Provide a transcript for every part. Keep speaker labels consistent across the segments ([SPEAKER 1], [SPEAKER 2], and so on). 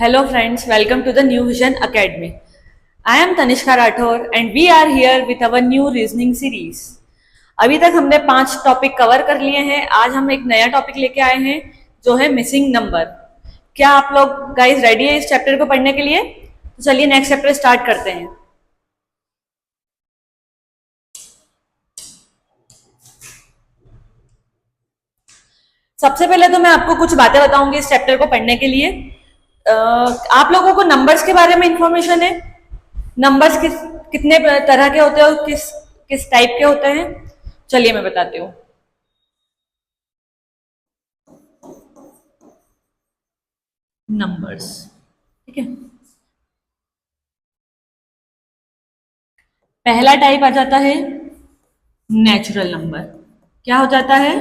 [SPEAKER 1] Hello friends, welcome to the New Vision Academy. I am Tanishka Rathore and we are here with our new reasoning series. अभी तक हमने 5 topic cover कर लिए हैं. आज हम एक नया टॉपिक लेके आए हैं जो है मिसिंग नंबर. क्या आप लोग गाइस रेडी है इस चैप्टर को पढ़ने के लिए? तो चलिए नेक्स्ट चैप्टर स्टार्ट करते हैं. सबसे पहले तो मैं आपको कुछ बातें बताऊंगी इस चैप्टर को पढ़ने के लिए. आप लोगों को नंबर्स के बारे में इंफॉर्मेशन है? नंबर्स कितने तरह के होते हैं और किस टाइप के होते हैं? चलिए मैं बताती हूँ. नंबर्स, ठीक है. पहला टाइप आ जाता है नेचुरल नंबर. क्या हो जाता है?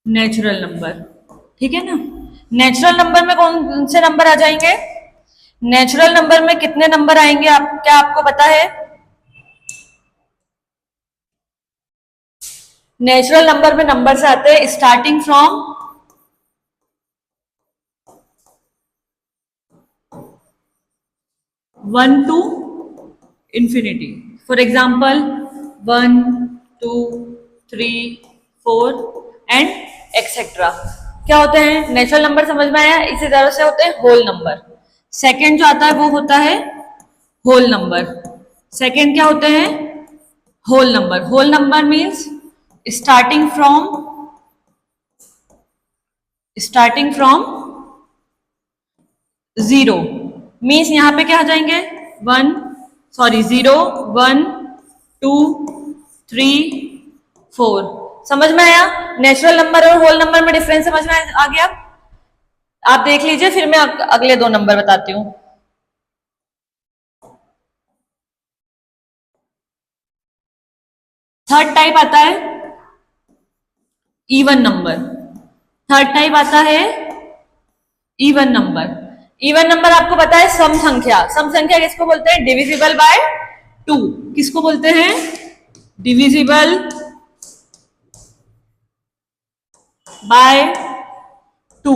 [SPEAKER 1] नेचुरल नंबर, ठीक है ना. नेचुरल नंबर में कौन से नंबर आ जाएंगे? नेचुरल नंबर में कितने नंबर आएंगे क्या आपको पता है? नेचुरल नंबर में नंबर से आते हैं starting from 1 to infinity. For example 1, 2, 3, 4 and etc. क्या होते हैं? नेचुरल नंबर समझ में आया? इसी तरह से होते हैं होल नंबर. सेकेंड जो आता है वो होता है होल नंबर. सेकेंड क्या होते हैं? Whole number. Whole number means starting from 0. Means यहां पे क्या आ जाएंगे? 0, 1, 2, 3, 4. समझ में आया? नेचुरल नंबर और होल नंबर में डिफरेंस समझ में आ गया? आप देख लीजिए, फिर मैं अगले 2 नंबर बताती हूँ. थर्ड टाइप आता है इवन नंबर. थर्ड टाइप आता है इवन नंबर. इवन नंबर आपको पता है सम संख्या. सम संख्या किसको बोलते हैं? Divisible by 2. किसको बोलते हैं? Divisible by 2.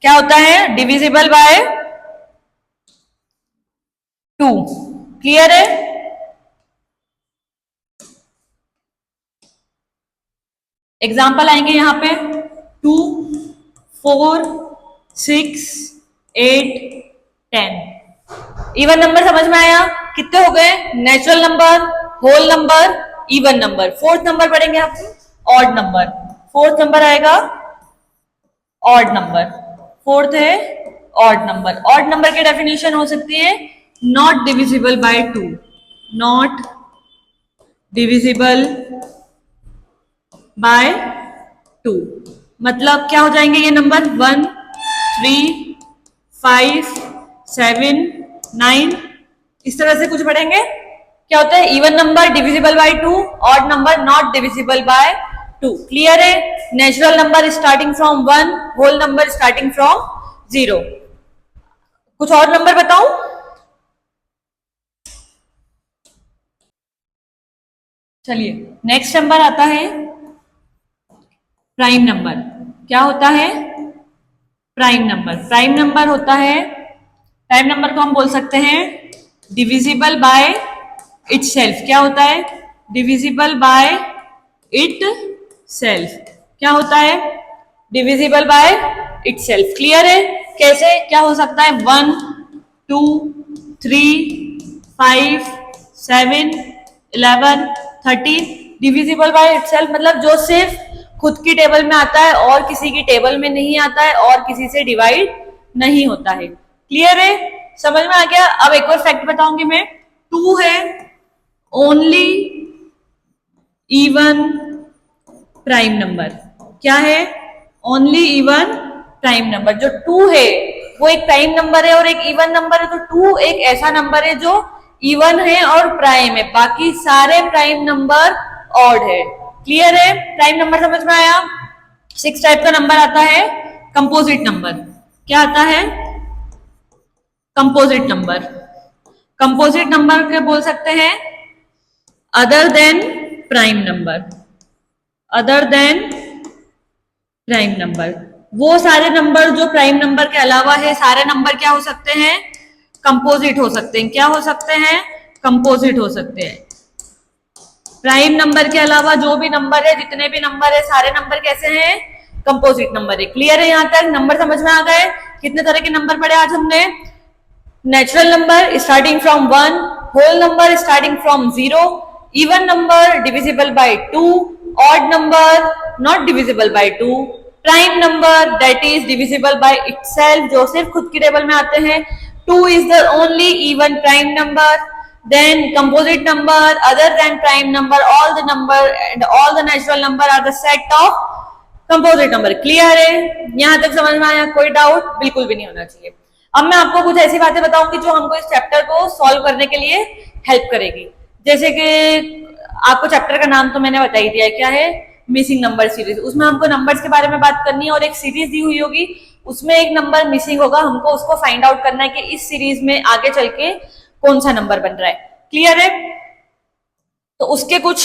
[SPEAKER 1] क्या होता है? Divisible by 2. क्लियर है? एग्जाम्पल आएंगे यहां पे 2, 4, 6, 8, 10. इवन नंबर समझ में आया? कितने हो गए? Natural number, whole number, even number. Fourth number पढ़ेंगे आपको ऑड नंबर. फोर्थ नंबर आएगा ऑड नंबर. फोर्थ है ऑड नंबर. ऑड नंबर की डेफिनेशन हो सकती है not divisible by 2. Not divisible by 2 मतलब क्या हो जाएंगे ये नंबर? 1, 3, 5, 7, 9. इस तरह से कुछ पढ़ेंगे. क्या होता है? Even number divisible by 2, odd number not divisible by 2. Clear है? Natural number starting from 1, whole number starting from 0. कुछ और नंबर बताऊं? चलिए नेक्स्ट नंबर आता है प्राइम नंबर. क्या होता है? Prime number. प्राइम नंबर होता है, प्राइम नंबर को हम बोल सकते हैं डिविजिबल बाय इटसेल्फ. क्या होता है? Divisible by itself. क्या होता है? Divisible by itself. क्लियर है? कैसे क्या हो सकता है? 1, 2, 3, 5, 7, 11, 13. डिविजिबल बाय इटसेल्फ मतलब जो सिर्फ खुद की टेबल में आता है और किसी की टेबल में नहीं आता है और किसी से डिवाइड नहीं होता है. क्लियर है? समझ में आ गया? अब एक और फैक्ट बताऊंगी मैं. 2 है ओनली इवन प्राइम नंबर. क्या है? Only even prime number. जो 2 है वो एक प्राइम नंबर है और एक इवन नंबर है. तो 2 एक ऐसा नंबर है जो इवन है और प्राइम है. बाकी सारे प्राइम नंबर ऑड है. क्लियर है? प्राइम नंबर समझ में आया? 6 टाइप का नंबर आता है कंपोजिट नंबर. क्या आता है? Composite number. कंपोजिट नंबर के बोल सकते हैं other than prime number. Other than prime number. वो सारे नंबर जो प्राइम नंबर के अलावा है, सारे नंबर क्या हो सकते हैं? कंपोजिट हो सकते हैं। क्या हो सकते हैं? कंपोजिट हो सकते हैं। प्राइम नंबर के अलावा जो भी नंबर है, जितने भी नंबर है, सारे नंबर कैसे हैं? कंपोजिट नंबर है। क्लियर है? यहां तक नंबर समझ में आ गए? कितने तरह के नंबर पढ़े आज हमने? Natural number starting from 1, whole number starting from 0, even number divisible by 2, odd number not divisible by 2, prime number that is divisible by itself, जो सिर्फ खुद की टेबल में आते हैं। 2 is the only even prime number. Then composite number other than prime number, all the number and all the natural number are the set of composite number. Clear है? यहां तक समझ में आया? कोई डाउट बिल्कुल भी नहीं होना चाहिए। अब मैं आपको कुछ ऐसी बातें बताऊंगी जो हमको इस चैप्टर को सॉल्व करने के लिए हेल्प करेगी। जैसे कि आपको चैप्टर का नाम तो मैंने बता ही दिया है, क्या है? Missing number series. उसमें हमको नंबर्स के बारे में बात करनी है और एक सीरीज दी हुई होगी, उसमें एक नंबर मिसिंग होगा, हमको उसको फाइंड आउट करना है कि इस सीरीज में आगे चल के कौन सा नंबर बन रहा है। क्लियर है? तो उसके कुछ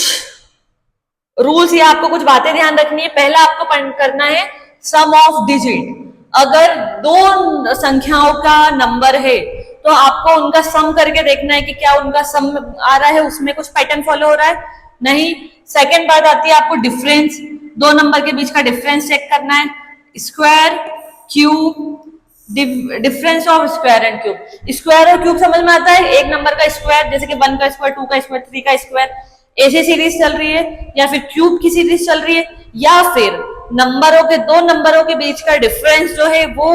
[SPEAKER 1] रूल्स या आपको कुछ बातें ध्यान रखनी है। पहला आपको करना है सम ऑफ डिजिट। अगर दो संख्याओं का नंबर है तो आपको उनका सम करके देखना है कि क्या उनका सम आ रहा है, उसमें कुछ पैटर्न फॉलो हो रहा है, नहीं। सेकेंड बात आती है आपको डिफरेंस, दो नंबर के बीच का डिफरेंस चेक करना है। Square, cube, difference of square and cube. Square और क्यूब समझ में आता है? एक नंबर का स्क्वायर, जैसे कि 1 का स्क्वायर, 2 का स्क्वायर, 3 का स्क्वायर, ऐसी सीरीज चल रही है, या फिर क्यूब की सीरीज चल रही है, या फिर नंबरों के, दो नंबरों के बीच का डिफरेंस जो है वो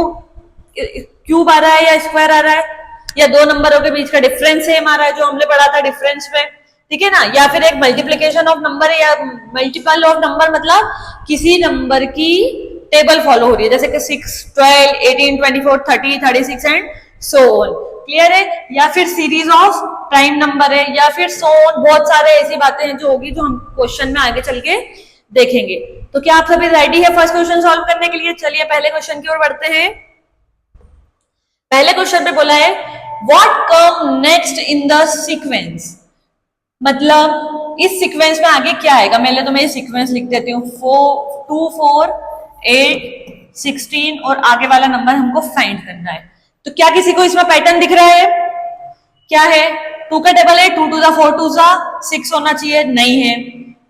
[SPEAKER 1] क्यूब आ रहा है या स्क्वायर आ रहा है, या दो नंबरों के बीच का डिफरेंस सेम आ रहा है जो हमने पढ़ा था डिफरेंस में, ठीक है ना। या फिर एक मल्टीप्लीकेशन ऑफ नंबर है, या मल्टीपल ऑफ नंबर, मतलब किसी नंबर की टेबल फॉलो हो रही है, जैसे कि 6, 12, 18, 24, 30, 36 एंड सो ऑन। क्लियर है? या फिर सीरीज ऑफ प्राइम नंबर है, या फिर सो ऑन। बहुत सारे ऐसी बातें हैं जो होगी जो हम क्वेश्चन में आगे चल के देखेंगे। तो क्या आप सभी रेडी है फर्स्ट क्वेश्चन सॉल्व करने के लिए? चलिए पहले क्वेश्चन की ओर बढ़ते हैं। पहले क्वेश्चन में बोला है what come next in the sequence, मतलब इस सीक्वेंस में आगे क्या आएगा। पहले तो मैं ये सीक्वेंस लिख देती हूँ, 2, 4, 8, 16 और आगे वाला नंबर हमको फाइंड करना है। तो क्या किसी को इसमें पैटर्न दिख रहा है? क्या है? 2 का टेबल है, 2 to the 4 to the 6 होना चाहिए, नहीं है।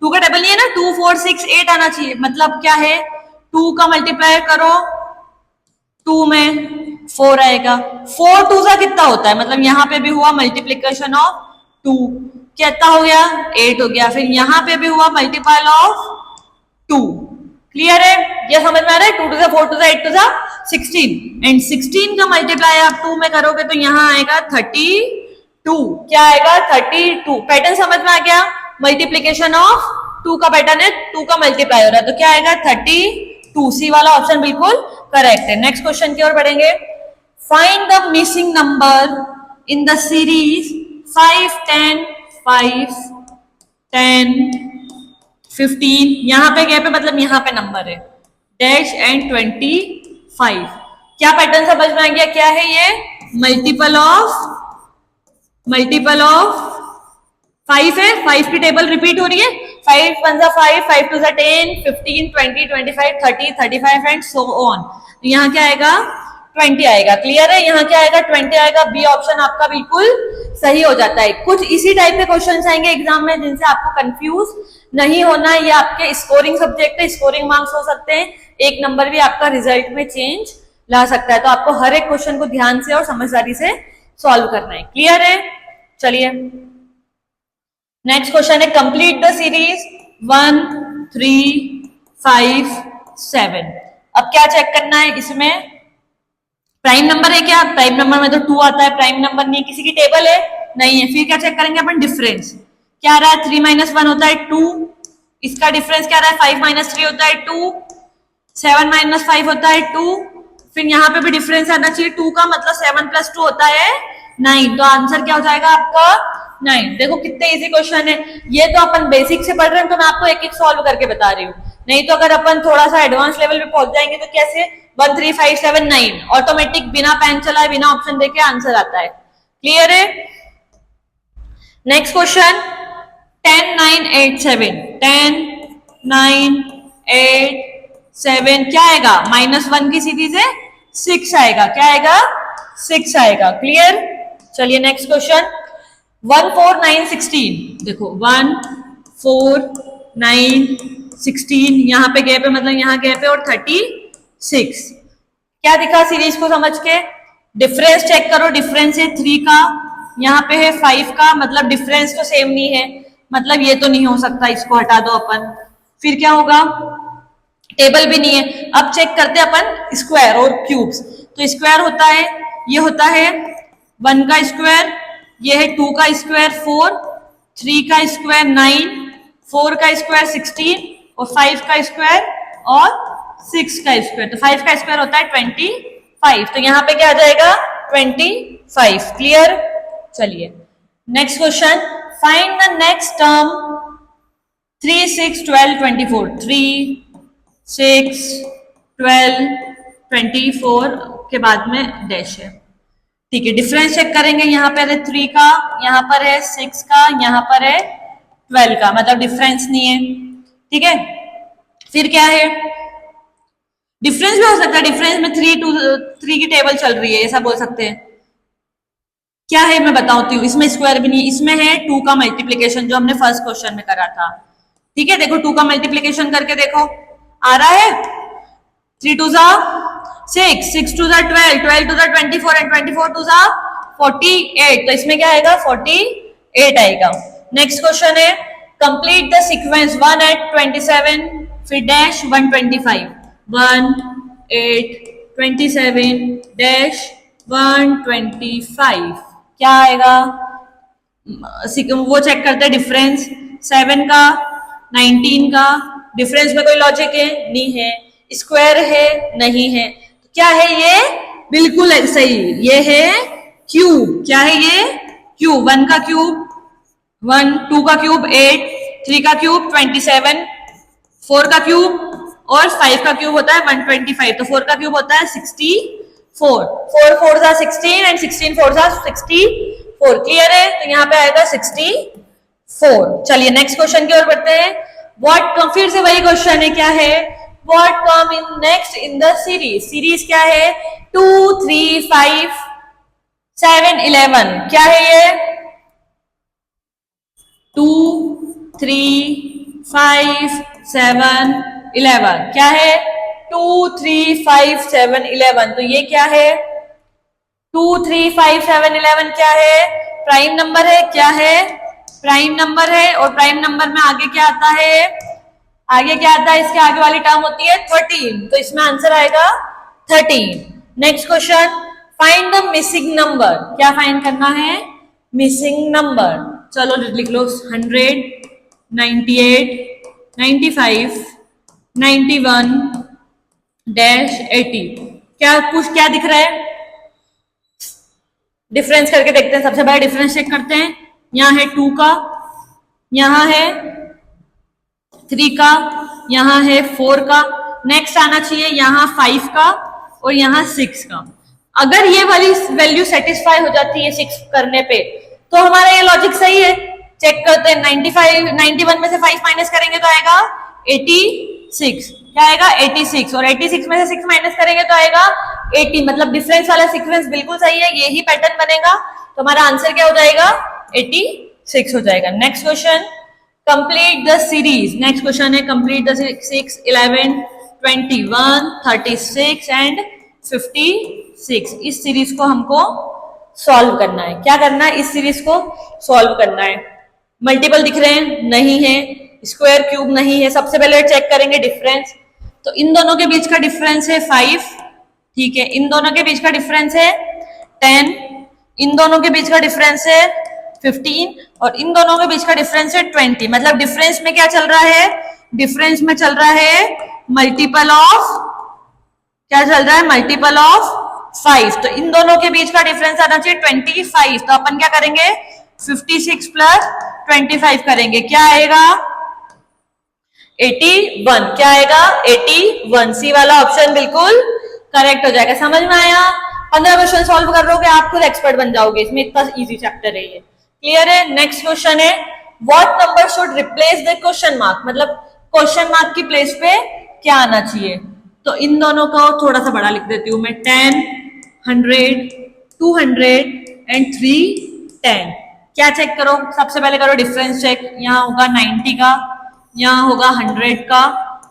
[SPEAKER 1] 2 का टेबल नहीं है ना, 2, 4, 6, 8 आना चाहिए, मतलब क्या है? 2 का मल्टीप्लाई करो 2 में 4 आएगा। 4 2 का कितना होता है, मतलब यहाँ पे भी हुआ मल्टीप्लीकेशन ऑफ 2, कितना हो गया? 8 हो गया। फिर यहाँ पे भी हुआ मल्टीपल ऑफ 2। क्लियर है? ये समझ में आ रहा है? 2 to the 4 to the 8 to the 16 and 16 का मल्टीप्लाई आप 2 में करोगे तो यहाँ आएगा 32। क्या आएगा? 32। पैटर्न समझ में आ गया? मल्टीप्लीकेशन ऑफ 2 का पैटर्न है, 2 का मल्टीप्लाई हो रहा है, तो क्या आएगा? 32। सी वाला ऑप्शन बिल्कुल करेक्ट है। नेक्स्ट क्वेश्चन की ओर बढ़ेंगे। Find the missing number in the series 5, 10, 5, 10, 15। यहाँ पे गैप है, मतलब यहाँ पे नंबर है डैश एंड 25। क्या पैटर्न समझ में आ गया? क्या है ये? मल्टीपल ऑफ 5 है। 5 की टेबल रिपीट हो रही है, 5 1 जा 5, 5 2 जा 10, 15, 20, 25, 30, 35 एंड सो ऑन। तो यहाँ क्या आएगा? 20 आएगा। क्लियर है? यहाँ क्या आएगा? 20 आएगा। बी ऑप्शन आपका बिल्कुल सही हो जाता है। कुछ इसी टाइप के क्वेश्चन आएंगे एग्जाम में जिनसे आपको कंफ्यूज नहीं होना। ये आपके स्कोरिंग सब्जेक्ट है, स्कोरिंग मार्क्स हो सकते हैं, एक नंबर भी आपका रिजल्ट में चेंज ला सकता है। तो आपको हर एक क्वेश्चन को ध्यान से और समझदारी से सॉल्व करना है। क्लियर है? चलिए नेक्स्ट क्वेश्चन है कंप्लीट द सीरीज 1, 3, 5, 7। अब क्या चेक करना है इसमें? प्राइम नंबर है क्या? प्राइम नंबर में तो 2 आता है, प्राइम नंबर नहीं, किसी की टेबल है नहीं है। फिर क्या चेक करेंगे अपन? डिफरेंस। क्या आ रहा है? 3 - 1 होता है 2, इसका डिफरेंस क्या आ रहा है? 5 - 3 होता है 2, 7 - 5 होता है 2। फिर यहाँ पे भी डिफरेंस आना चाहिए 2 का, मतलब 7 + 2 होता है 9। तो आंसर क्या हो जाएगा आपका? 9। देखो कितने इजी क्वेश्चन है। ये तो अपन बेसिक से पढ़ रहे हैं तो मैं आपको एक एक सॉल्व करके बता रही हूँ, नहीं तो अगर अपन थोड़ा सा एडवांस लेवल पे पहुंच जाएंगे तो कैसे? 1, 3, 5, 7, 9 ऑटोमेटिक बिना पेन चलाए बिना ऑप्शन देके आंसर आता है। क्लियर है? Next question 10, 9, 8, 7। 10, 9, 8, 7 क्या आएगा, -1 की सीरीज है 6 आएगा, क्या आएगा 6 आएगा। क्लियर। चलिए नेक्स्ट क्वेश्चन 1 4 9 16। देखो 1 4 9 16 यहाँ पे गैप है, मतलब यहाँ गैप है, और 36। क्या दिखा सीरीज को समझ के, डिफरेंस चेक करो, डिफरेंस है 3 का, यहाँ पे है 5 का, मतलब डिफरेंस तो सेम नहीं है, मतलब ये तो नहीं हो सकता, इसको हटा दो अपन। फिर क्या होगा, टेबल भी नहीं है। अब चेक करते हैं अपन स्क्वायर और क्यूब्स। तो स्क्वायर होता है, ये होता है 1 का स्क्वायर, ये है 2 का स्क्वायर 4, 3 का स्क्वायर 9, 4 का स्क्वायर 16 और 5 का स्क्वायर और 6 का स्क्वायर। तो 5 का स्क्वायर होता है 25, तो यहाँ पे क्या आ जाएगा 25। क्लियर। चलिए next question, find the next term 3 6 12 24। 3 6 12 24 के बाद में डैश है। ठीक है, डिफरेंस चेक करेंगे, यहाँ पर है 3 का, यहाँ पर है 6 का, यहाँ पर है 12 का, मतलब डिफरेंस नहीं है। ठीक है, फिर क्या है, डिफरेंस भी हो सकता है, डिफरेंस में 3 की टेबल चल रही है, ऐसा बोल सकते हैं। क्या है मैं बताती हूँ, इसमें स्क्वायर भी नहीं, इसमें है 2 का मल्टीप्लीकेशन जो हमने फर्स्ट क्वेश्चन में करा था। ठीक है, देखो 2 का मल्टीप्लीकेशन करके देखो, आ रहा है 3 2 जा 6, 6 2 जा 12, 12 2 जा 24 एंड 24 2 जा 48। तो इसमें क्या आएगा 48 आएगा। नेक्स्ट क्वेश्चन है, कंप्लीट द सीक्वेंस 1 8 27 फिर डैश 125। 1 8 27 डैश 125 क्या आएगा, वो चेक करते हैं डिफरेंस 7 का 19 का, डिफरेंस में कोई लॉजिक है नहीं है, स्क्वायर है नहीं है, तो क्या है ये बिल्कुल सही, ये है क्यूब। क्या है ये क्यूब, 1 का क्यूब 1, 2 का क्यूब 8, 3 का क्यूब 27, 4 का क्यूब और 5 का क्यूब होता है 125, तो 4 का क्यूब होता है 64, 4 4 जा 16 एंड 16 4 जा 64। क्लियर है, तो यहाँ पे आएगा 64। चलिए नेक्स्ट क्वेश्चन की ओर बढ़ते हैं। व्हाट कम, फिर से वही क्वेश्चन है, क्या है, what come in next in the series. Series क्या है 2 3 5 7 11। क्या है ये 2 3 5 7 11, क्या है 2 3 5 7 11। तो ये क्या है 2 3 5 7 11 क्या है, प्राइम नंबर है, क्या है प्राइम नंबर है, और प्राइम नंबर में आगे क्या आता है, आगे क्या आता है, इसके आगे वाली टर्म होती है 13, तो इसमें आंसर आएगा 13। Next question, find the missing number. क्या फाइंड करना है, मिसिंग नंबर। चलो लिख लो 100 98 95 91 डैश 80। क्या कुछ क्या दिख रहा है, डिफरेंस करके देखते हैं। सबसे पहले डिफरेंस चेक करते हैं, यहाँ है 2 का, यहाँ है 3 का, यहाँ है 4 का, नेक्स्ट आना चाहिए यहाँ 5 का और यहाँ 6 का। अगर ये वाली वैल्यू सेटिस्फाई हो जाती है 6 करने पे, तो हमारा ये लॉजिक सही है। चेक करते हैं, 95 91 में से 5 माइनस करेंगे तो आएगा 86। क्या आएगा 86, और 86 में से 6 माइनस करेंगे तो आएगा 80, मतलब डिफरेंस वाला सीक्वेंस बिल्कुल सही है, यही पैटर्न बनेगा, तो हमारा आंसर क्या हो जाएगा 86 हो जाएगा। Next question, complete the series. Next question है कंप्लीट द 6 11 21 36 एंड 56। इस सीरीज को हमको सॉल्व करना है। क्या करना है, इस सीरीज को सॉल्व करना है। मल्टीपल दिख रहे हैं, नहीं है, स्क्वायर क्यूब नहीं है। सबसे पहले चेक करेंगे डिफरेंस, तो इन दोनों के बीच का डिफरेंस है 5, ठीक है, इन दोनों के बीच का डिफरेंस है 10, इन दोनों के बीच का डिफरेंस है 15 और इन दोनों के बीच का डिफरेंस है 20। मतलब डिफरेंस में क्या चल रहा है, डिफरेंस में चल रहा है मल्टीपल ऑफ, क्या चल रहा है मल्टीपल ऑफ 5। तो इन दोनों के बीच का डिफरेंस आना चाहिए 25। तो अपन क्या करेंगे 56 प्लस 25 करेंगे, क्या आएगा 81। क्या आएगा 81। सी वाला ऑप्शन बिल्कुल करेक्ट हो जाएगा। समझ में आया, 15 क्वेश्चन सॉल्व कर लोगे आप खुद एक्सपर्ट बन जाओगे इसमें, इतना इजी चैप्टर है ये। क्लियर है। नेक्स्ट क्वेश्चन है, what number should replace the question mark. मतलब क्वेश्चन मार्क की प्लेस पे क्या आना चाहिए। तो इन दोनों को थोड़ा सा बड़ा लिख देती हूँ मैं, 10, 100, 200 एंड 310। क्या चेक करो, सबसे पहले करो डिफरेंस चेक। यहाँ होगा 90 का, यहाँ होगा 100 का,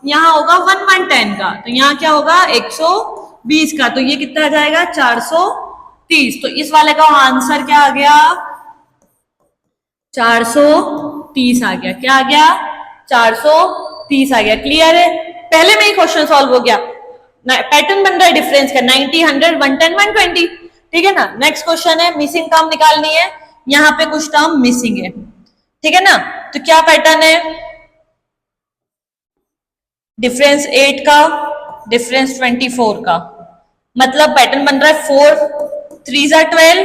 [SPEAKER 1] यहाँ होगा 110 का, तो यहाँ क्या होगा 120 का, तो ये कितना आ जाएगा 430। तो इस वाले का आंसर क्या आ गया, 430 आ गया। क्या आ गया, 430 आ गया। क्लियर है, पहले में ही क्वेश्चन सॉल्व हो गया। पैटर्न बन रहा है डिफरेंस का, 90, 100, 110, 120। ठीक है ना। नेक्स्ट क्वेश्चन है, मिसिंग टर्म निकालनी है। यहाँ पे कुछ टर्म मिसिंग है, ठीक है ना। तो क्या पैटर्न है, डिफरेंस 8 का, डिफरेंस 24 का, मतलब पैटर्न बन रहा है 4 3 12,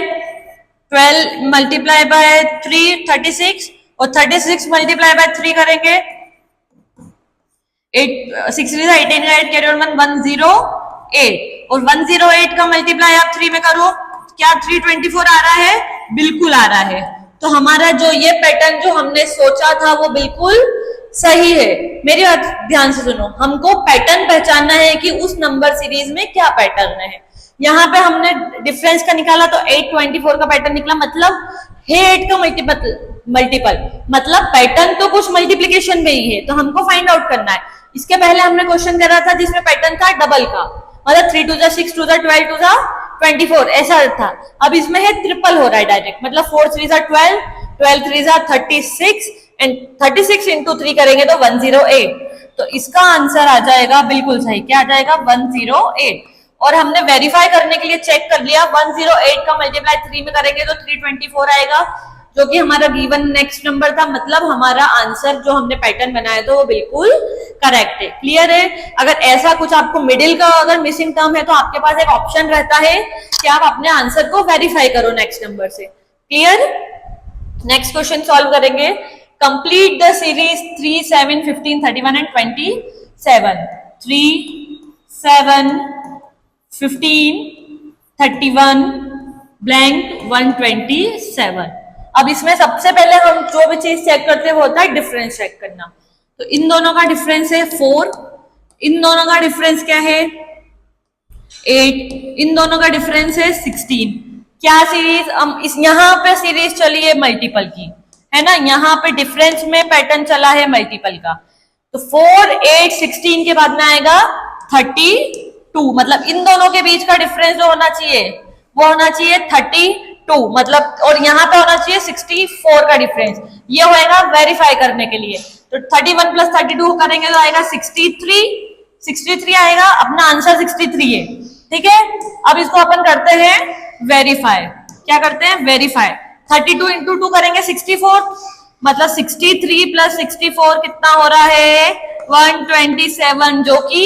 [SPEAKER 1] 12 मल्टीप्लाई बाय 3 36, और 36 मल्टीप्लाई बाय 3 करेंगे 8 6 3 18 का 8 कैरी ऑन 108, और 108 का मल्टीप्लाई आप 3 में करो, क्या 324 आ रहा है, बिल्कुल आ रहा है। तो हमारा जो ये पैटर्न जो हमने सोचा था वो बिल्कुल सही है। मेरी बात ध्यान से सुनो, हमको पैटर्न पहचानना है कि उस नंबर सीरीज में क्या पैटर्न है। यहाँ पे हमने डिफरेंस का निकाला तो 824 का पैटर्न निकला, मतलब है 8 का मल्टीपल, मतलब पैटर्न तो कुछ मल्टीप्लीकेशन में ही है, तो हमको फाइंड आउट करना है। इसके पहले हमने क्वेश्चन करा था जिसमें पैटर्न था डबल का, मतलब 3 2 6 2 12 2 24 ऐसा था। अब इसमें है ट्रिपल हो रहा है डायरेक्ट, मतलब 4 3 12, 12 3 36 एंड 36 इंटू 3 करेंगे तो 108। तो इसका आंसर आ जाएगा बिल्कुल सही, क्या आ जाएगा 108। और हमने वेरीफाई करने के लिए चेक कर लिया, 108 का मल्टीप्लाई 3 में करेंगे तो 324 आएगा, जो कि हमारा गिवन नेक्स्ट नंबर था। मतलब हमारा आंसर जो हमने पैटर्न बनाया था वो बिल्कुल करेक्ट है। क्लियर है। अगर ऐसा कुछ आपको मिडिल का अगर मिसिंग टर्म है तो आपके पास एक ऑप्शन रहता है कि आप अपने आंसर को वेरीफाई करो नेक्स्ट नंबर से। क्लियर। नेक्स्ट क्वेश्चन सॉल्व करेंगे। Complete the series 3 7 15 31 and 27। 3 7 15 31 blank 127। अब इसमें सबसे पहले हम जो भी चीज चेक करते हैं वो होता है डिफरेंस चेक करना। तो इन दोनों का डिफरेंस है 4, इन दोनों का डिफरेंस क्या है 8, इन दोनों का डिफरेंस है 16। क्या सीरीज, हम इस यहाँ पे सीरीज चली है मल्टीपल की, है ना। यहाँ पे डिफरेंस में पैटर्न चला है मल्टीपल का। तो 4 8 16 के बाद में आएगा 32, मतलब इन दोनों के बीच का डिफरेंस जो होना चाहिए वो होना चाहिए 32, मतलब, और यहाँ पे होना चाहिए 64 का डिफरेंस। ये होएगा वेरीफाई करने के लिए। तो 31 प्लस 32 करेंगे तो आएगा 63 आएगा। अपना आंसर 63 है, ठीक है। अब इसको अपन करते हैं वेरीफाई। क्या करते हैं वेरीफाई। 32 इंटू 2 करेंगे 64, मतलब 63 प्लस 64 कितना हो रहा है 127, जो कि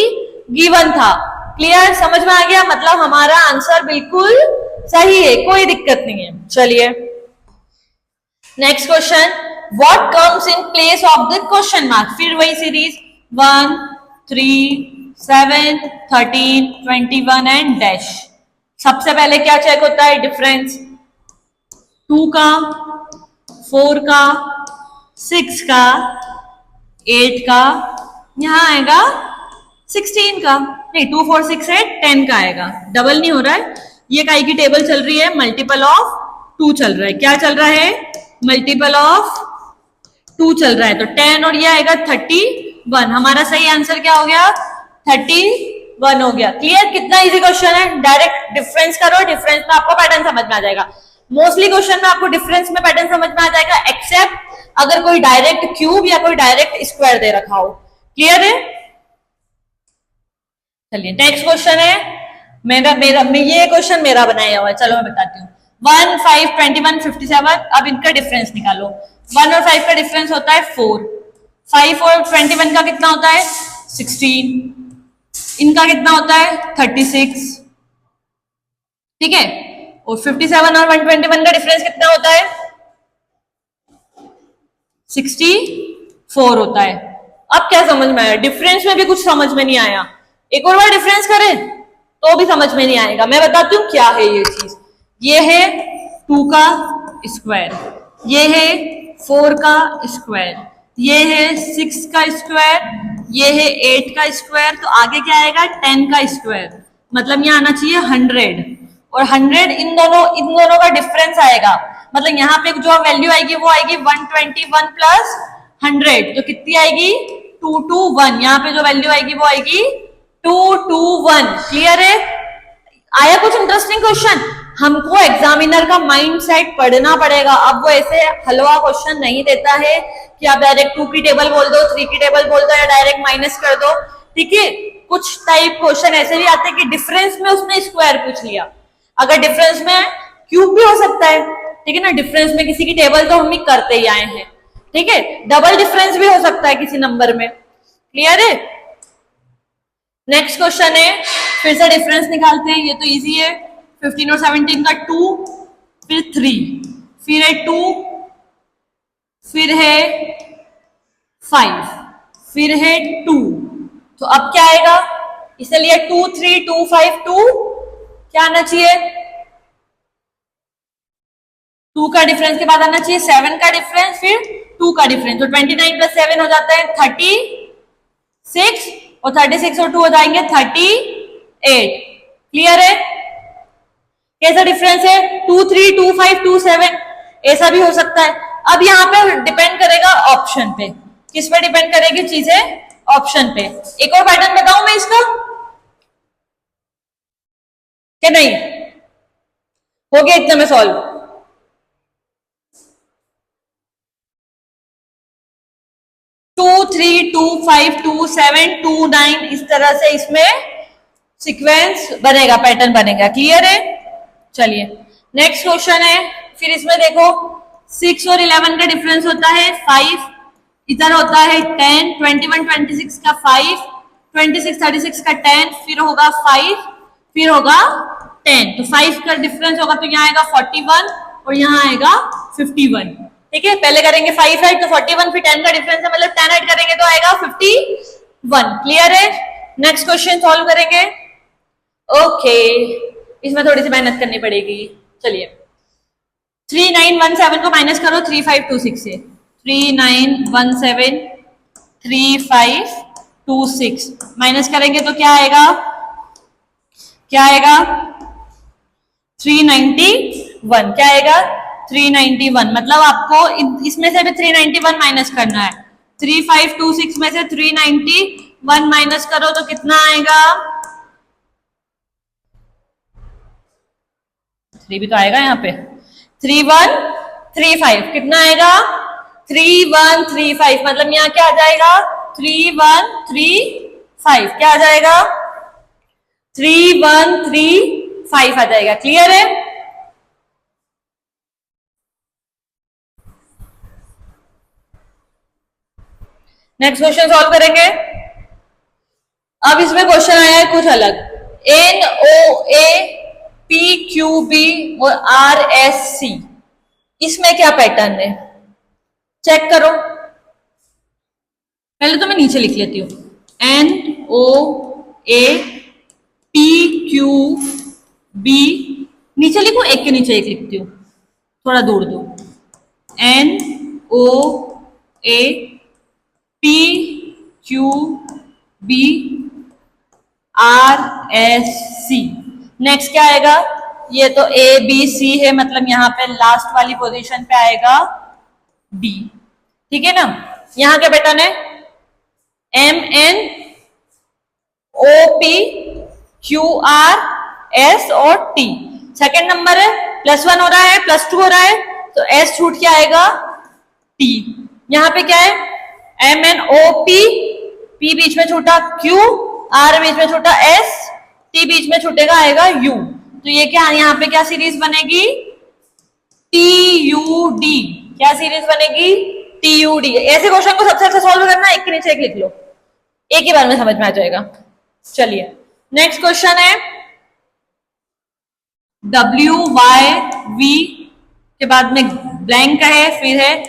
[SPEAKER 1] गिवन था। क्लियर, समझ में आ गया। मतलब हमारा आंसर बिल्कुल सही है, कोई दिक्कत नहीं है। चलिए next question. What comes in place of the question mark. फिर वही सीरीज 1 3 7 13 21 एंड डैश। सबसे पहले क्या चेक होता है डिफरेंस 2 का, 4 का, 6 का, 8 का, यहां आएगा 16 का, नहीं 2 4 6 8 10 का आएगा। डबल नहीं हो रहा है, ये काई की टेबल चल रही है, मल्टीपल ऑफ 2 चल रहा है। क्या चल रहा है मल्टीपल ऑफ 2 चल रहा है। तो 10 और ये आएगा 31। हमारा सही आंसर क्या हो गया 31 हो गया। क्लियर, कितना इजी क्वेश्चन है। डायरेक्ट डिफरेंस करो, डिफरेंस में आपको पैटर्न समझ में आ जाएगा। मोस्टली क्वेश्चन में आपको डिफरेंस में पैटर्न समझ में आ जाएगा, एक्सेप्ट अगर कोई डायरेक्ट क्यूब या कोई डायरेक्ट स्क्वायर दे रखा हो। क्लियर है। चलिए नेक्स्ट क्वेश्चन है ये क्वेश्चन मेरा बनाया हुआ है, चलो मैं बताती हूँ। 1 5 21 57। अब इनका डिफरेंस निकालो। 1 और 5 का डिफरेंस होता है 4, 5 और 21 का कितना होता है 16, इनका कितना होता है 36, ठीक है। और 57 और 121 का डिफरेंस कितना होता है 64 होता है। अब क्या समझ में आया, डिफरेंस में भी कुछ समझ में नहीं आया, एक और बार डिफरेंस करें तो भी समझ में नहीं आएगा। मैं बताती हूँ क्या है ये चीज। ये है 2 का स्क्वायर, ये है 4 का स्क्वायर, ये है 6 का स्क्वायर, ये है 8 का स्क्वायर, तो आगे क्या आएगा 10 का स्क्वायर, मतलब यहाँ आना चाहिए 100, और 100 इन दोनों का डिफरेंस आएगा, मतलब यहाँ पे जो वैल्यू आएगी वो आएगी 121 प्लस 100, तो कितनी आएगी 221, यहाँ पे जो वैल्यू आएगी वो आएगी 221। क्लियर है? आया कुछ इंटरेस्टिंग क्वेश्चन? हमको एग्जामिनर का माइंड सेट पढ़ना पड़ेगा। अब वो ऐसे हलवा क्वेश्चन नहीं देता है कि आप डायरेक्ट 2 की टेबल बोल दो, 3 की टेबल बोल दो या डायरेक्ट माइनस कर दो। ठीक है, कुछ टाइप क्वेश्चन ऐसे भी आते हैं कि डिफरेंस में उसने स्क्वायर पूछ लिया, अगर डिफरेंस में क्यूब भी हो सकता है। ठीक है ना, डिफरेंस में किसी की टेबल तो हम ही करते ही आए हैं। ठीक है, डबल डिफरेंस भी हो सकता है किसी नंबर में। क्लियर है? नेक्स्ट क्वेश्चन है, फिर से डिफरेंस निकालते हैं, ये तो इजी है। 15 और 17 का 2, फिर 3, फिर है 2, फिर है 5, फिर है 2, तो अब क्या आएगा? इसलिए 2 3 2 5 2 क्या आना चाहिए? 2 का डिफरेंस के बाद आना चाहिए 7 का डिफरेंस, फिर 2 का डिफरेंस, तो 29 प्लस 7 हो जाता है 36, और 36 और 2 हो जाएंगे 38। क्लियर है? कैसा डिफरेंस है? 2 3 2 5 2 7, ऐसा भी हो सकता है। अब यहाँ पे डिपेंड करेगा ऑप्शन पे, किस पे डिपेंड करेगी चीजें? ऑप्शन पे। एक और पैटर्न बताऊं मैं इसका, क्या नहीं? हो गया इतना में सॉल्व। टू 3 2 5 2 7 2 9, इस तरह से इसमें सीक्वेंस बनेगा, पैटर्न बनेगा। क्लियर है? चलिए नेक्स्ट क्वेश्चन है, फिर इसमें देखो 6 और 11 का डिफरेंस होता है 5, इधर होता है 10, 21 26 का 5, 26 36 का 10, फिर होगा 5, फिर होगा 10, तो 5 का डिफरेंस होगा तो यहाँ आएगा 41 और यहाँ आएगा 51। ठीक है, पहले करेंगे 5 ऐड तो 41, फिर 10 का डिफरेंस है मतलब 10 ऐड करेंगे तो आएगा 51। क्लियर है? नेक्स्ट क्वेश्चन सॉल्व करेंगे। ओके, इसमें थोड़ी सी मेहनत करनी पड़ेगी। चलिए 3917 को माइनस करो 3526 से, 3917 3526 माइनस करेंगे तो क्या आएगा? क्या आएगा? 391। क्या आएगा? 391, मतलब आपको इसमें से भी 391 माइनस करना है। 3526 में से 391 माइनस करो तो कितना आएगा? 3 भी तो आएगा यहाँ पे, 3135, कितना आएगा? 3135, मतलब यहाँ क्या आ जाएगा? 3135, क्या आ जाएगा? 3135 आ जाएगा। क्लियर है? नेक्स्ट क्वेश्चन सॉल्व करेंगे। अब इसमें क्वेश्चन आया है कुछ अलग, NOA PQB और RSC, इसमें क्या पैटर्न है? चेक करो। पहले तो मैं नीचे लिख लेती हूँ, NOA PQB, नीचे लिखो, एक के नीचे एक लिखती हूँ, थोड़ा दूर दो। NOA PQB RSC। नेक्स्ट क्या आएगा? ये तो ABC है, मतलब यहाँ पे लास्ट वाली पोजीशन पे आएगा D। ठीक है ना? यहाँ क्या पैटर्न है? MNOPQRS और T। सेकेंड नंबर है, +1 हो रहा है, +2 हो रहा है, तो S छूट के आएगा T। यहाँ पे क्या है? MNOP, P बीच में छूटा, Q, R बीच में छूटा, S, T बीच में छूटेगा, आएगा U। तो ये क्या यहाँ पे क्या सीरीज बनेगी? TUD। क्या सीरीज बनेगी? TUD। ऐसे क्वेश्चन को सबसे अच्छा सॉल्व करना, एक के नीचे एक लिख लो, एक ही बार में समझ में आ जाएगा। चलिए नेक्स्ट क्वेश्चन है, WYV के बाद में ब्लैंक है, फिर है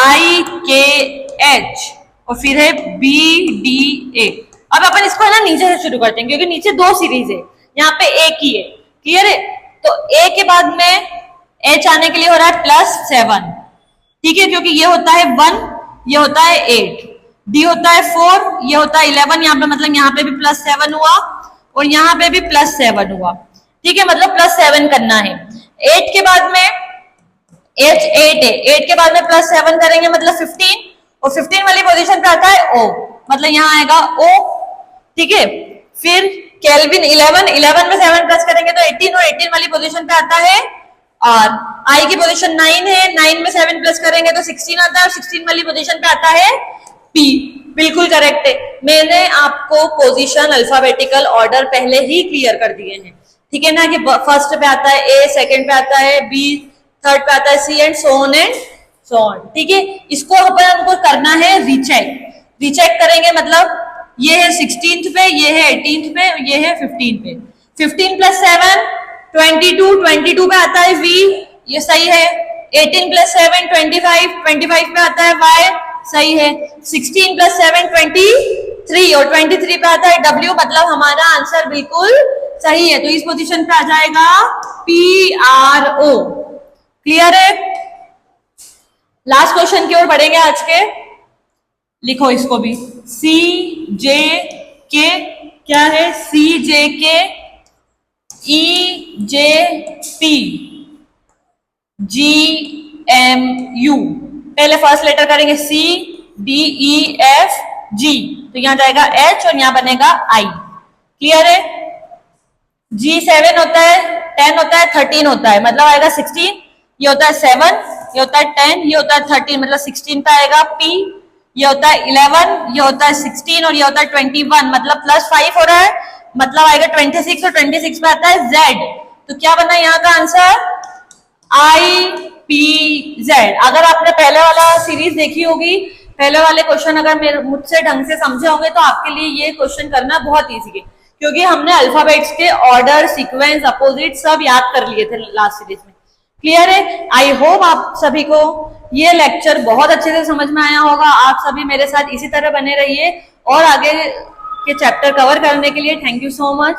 [SPEAKER 1] IKH और फिर है BDA। अब अपन इसको है ना नीचे से शुरू करते हैं, क्योंकि नीचे 2 सीरीज है, यहाँ पे एक ही है। क्लियर है? तो A के बाद में H आने के लिए हो रहा है +7। ठीक है, क्योंकि ये होता है 1, ये होता है 8, डी होता है 4, ये होता है 11, यहाँ पे मतलब यहाँ पे भी +7 हुआ और यहाँ पे भी +7 हुआ, ठीक है, मतलब +7 करना है। 8 के बाद में 8 है, 8 के बाद में +7 करेंगे मतलब 15, और 15 वाली पोजीशन पे आता है O, मतलब यहाँ आएगा O, ठीक है। फिर केल्विन 11 में 7 प्लस करेंगे तो 18, और 18 वाली पोजीशन पे आता है R। I की पोजीशन 9 है, 9 में 7 प्लस करेंगे तो 16 आता है, और 16 वाली पोजीशन पे आता है P। बिल्कुल करेक्ट है, मैंने आपको पोजीशन अल्फाबेटिकल ऑर्डर पहले ही क्लियर कर दिए हैं, ठीक है ना, कि फर्स्ट पे आता है A, सेकंड पे आता है B, थर्ड पे आता है C एंड सो ऑन, ठीक है। इसको अपन को करना है रीचेक करेंगे, मतलब ये है 16th पे, ये है 18th पे, ये है 15 पे। 15 + 7 22 पे आता है V, ये सही है। 18 + 7 25 पे आता है Y, सही है। 16 + 7 23, और 23 पे आता है W, मतलब हमारा आंसर बिल्कुल सही है। तो इस पोजीशन पे आ जाएगा PRO। क्लियर है? लास्ट क्वेश्चन की ओर बढ़ेंगे आज के। लिखो इसको भी, CJK क्या है? CJK EJP GMU। पहले फर्स्ट लेटर करेंगे CDEFG, तो यहां जाएगा H और यहां बनेगा I। क्लियर है? G7 होता है, 10 होता है, 13 होता है, मतलब आएगा 16, ये होता है 7, ये होता है 10, ये होता है 13, मतलब 16 पे आएगा P, ये होता है 11, ये होता है 16 और ये होता है 21, मतलब +5 हो रहा है, मतलब आएगा 26, और 26 पे आता है Z। तो क्या बना यहाँ का आंसर? IPZ। अगर आपने पहले वाला सीरीज देखी होगी, पहले वाले क्वेश्चन अगर मुझसे ढंग से समझे होंगे तो आपके लिए ये क्वेश्चन करना बहुत ईजी है, क्योंकि हमने अल्फाबेट्स के ऑर्डर, सीक्वेंस, अपोजिट सब याद कर लिए थे लास्ट सीरीज में। क्लियर है? आई होप आप सभी को ये लेक्चर बहुत अच्छे से समझ में आया होगा। आप सभी मेरे साथ इसी तरह बने रहिए और आगे के चैप्टर कवर करने के लिए थैंक यू सो मच।